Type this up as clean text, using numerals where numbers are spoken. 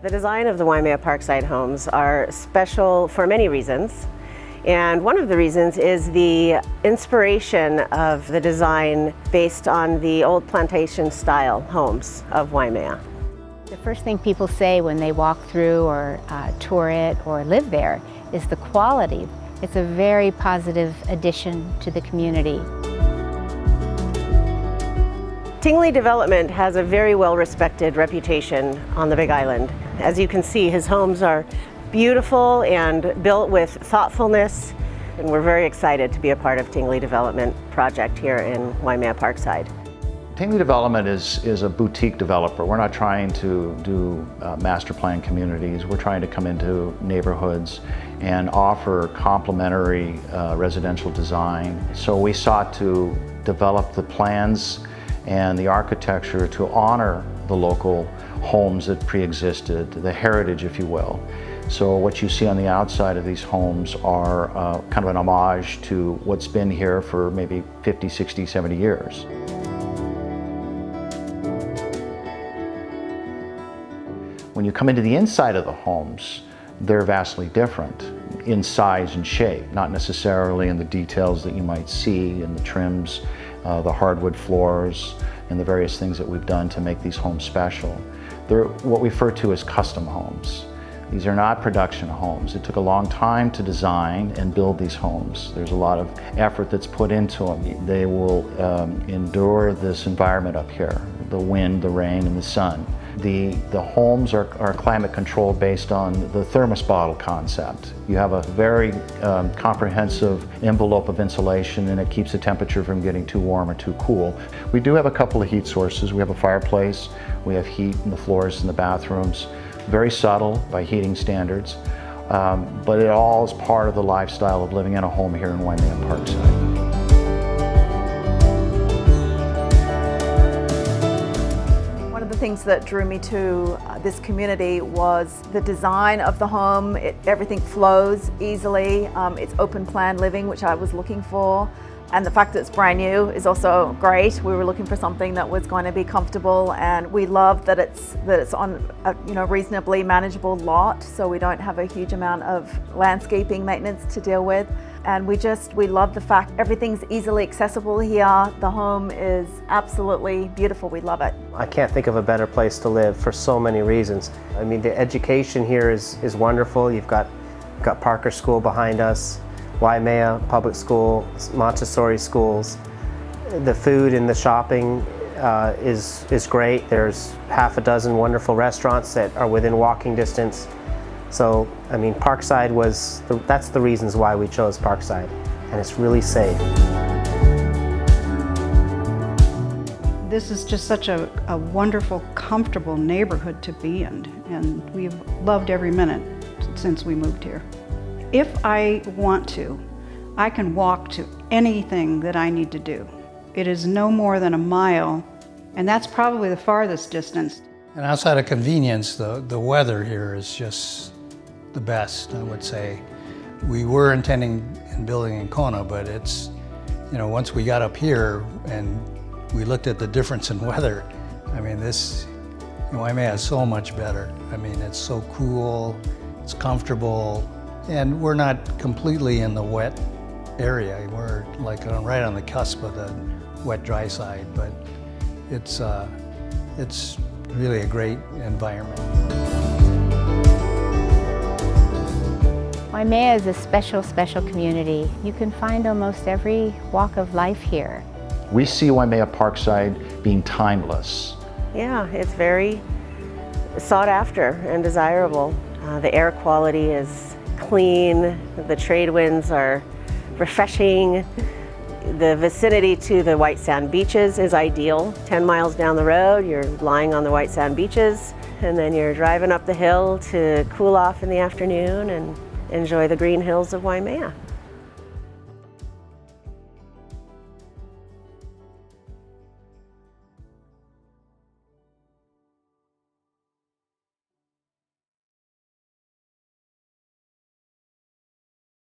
The design of the Waimea Parkside homes are special for many reasons. And one of the reasons is the inspiration of the design based on the old plantation style homes of Waimea. The first thing people say when they walk through or tour it or live there is the quality. It's a very positive addition to the community. Tingley Development has a very well-respected reputation on the Big Island. As you can see, his homes are beautiful and built with thoughtfulness, and we're very excited to be a part of Tingley Development project here in Waimea Parkside. Tingley Development is a boutique developer. We're not trying to do master plan communities. We're trying to come into neighborhoods and offer complementary residential design. So we sought to develop the plans and the architecture to honor the local homes that pre-existed, the heritage, if you will. So what you see on the outside of these homes are kind of an homage to what's been here for maybe 50, 60, 70 years. When you come into the inside of the homes, they're vastly different in size and shape, not necessarily in the details that you might see in the trims, the hardwood floors, and the various things that we've done to make these homes special. They're what we refer to as custom homes. These are not production homes. It took a long time to design and build these homes. There's a lot of effort that's put into them. They will endure this environment up here, the wind, the rain, and the sun. The homes are climate controlled based on the thermos bottle concept. You have a very comprehensive envelope of insulation, and it keeps the temperature from getting too warm or too cool. We do have a couple of heat sources. We have a fireplace, we have heat in the floors in the bathrooms, very subtle by heating standards, but it all is part of the lifestyle of living in a home here in Waimea Parkside. The things that drew me to this community was the design of the home. Everything flows easily. It's open plan living, which I was looking for. And the fact that it's brand new is also great. We were looking for something that was going to be comfortable, and we love that it's on a reasonably manageable lot, so we don't have a huge amount of landscaping maintenance to deal with. And we love the fact everything's easily accessible here. The home is absolutely beautiful. We love it. I can't think of a better place to live for so many reasons. I mean, the education here is wonderful. You've got Parker School behind us, Waimea Public School, Montessori schools. The food and the shopping is great. There's half a dozen wonderful restaurants that are within walking distance. So, I mean, Parkside that's the reasons why we chose Parkside, and it's really safe. This is just such a wonderful, comfortable neighborhood to be in, and we've loved every minute since we moved here. If I want to, I can walk to anything that I need to do. It is no more than a mile, and that's probably the farthest distance. And outside of convenience, the weather here is just the best, I would say. We were intending in building in Kona, but it's, once we got up here and we looked at the difference in weather, I mean, Waimea is so much better. I mean, it's so cool, it's comfortable, and we're not completely in the wet area. We're like right on the cusp of the wet-dry side, but it's really a great environment. Waimea is a special, special community. You can find almost every walk of life here. We see Waimea Parkside being timeless. Yeah, it's very sought after and desirable. The air quality is clean, the trade winds are refreshing. The vicinity to the white sand beaches is ideal. 10 miles down the road, you're lying on the white sand beaches, and then you're driving up the hill to cool off in the afternoon and enjoy the green hills of Waimea.